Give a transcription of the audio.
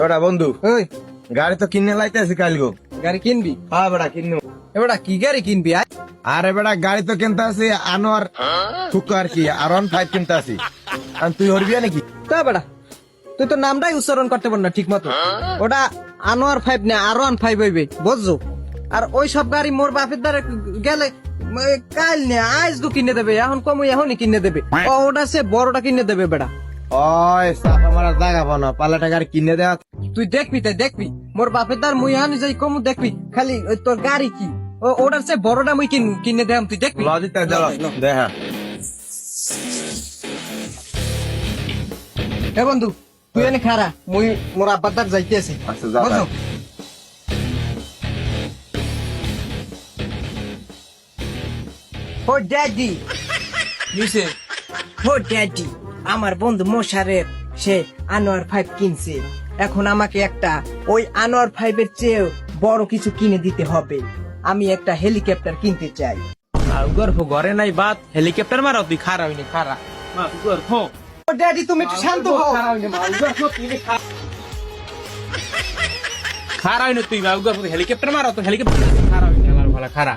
ওটা বন্ধু ওই গাড়ি তো কিনে লাইতেছি কালগো। গাড়ি কিনবি? হ্যাঁ বেটা কিনবো। এবারে কি গাড়ি কিনবি? আরে বেটা গাড়ি তো কিনতে আছি আনোয়ার ঠুকো আর কি আর 15 কিনতে আছি। আর তুই হরবি নাকি? তা বেটা তুই তো নামটাই উচ্চারণ করতে পার না ঠিক মতো। ওটা আনোয়ার 5 না R15 হইবে, বুঝছো? আর ওই সব গাড়ি মোর বাপের দ্বারা গেলে কাল না আজ তো কিনে দেবে, এখন কম এখনই কিনে দেবে। ওটা সে বড়টা কিনে দেবে বেটা। ওই সাফা মারার জায়গা বানা পাল্লাটা গাড়ি কিনে দেওয়া। তুই দেখবি তাই দেখবি, মোর বাপের দ্বার মুই এখন যাই কম দেখবি খালি ওই তোর গাড়ি কি ওটার সে বড়টা মুই কিনে দেব, তুই দেখবি। লজিকটা জ্বালাস না দেখা। এ বন্ধু তুই এনে খারা, মুই মোর আব্বার দ্বার যাইতেছি, আচ্ছা, যা বুঝছো? ও ড্যাডি, নিছে ও ড্যাডি, আমার বন্ধু মোশারেফ সে আনোয়ার 5 কিনছে। এখন আমাকে একটা ওই আনোয়ার 5 এর চেয়ে বড় কিছু কিনে দিতে হবে। আমি একটা হেলিকপ্টার কিনতে চাই। আউগর ঘরে নাই বাত হেলিকপ্টার মারাও তুই খারা হইনি খারা মা উগর খো ও ড্যাডি তুমি একটু শান্ত হও। খারা হইনি তুই মা উগর হেলিকপ্টার মারাও তো হেলিকপ্টার খারা হইনি আমার ভালো খারা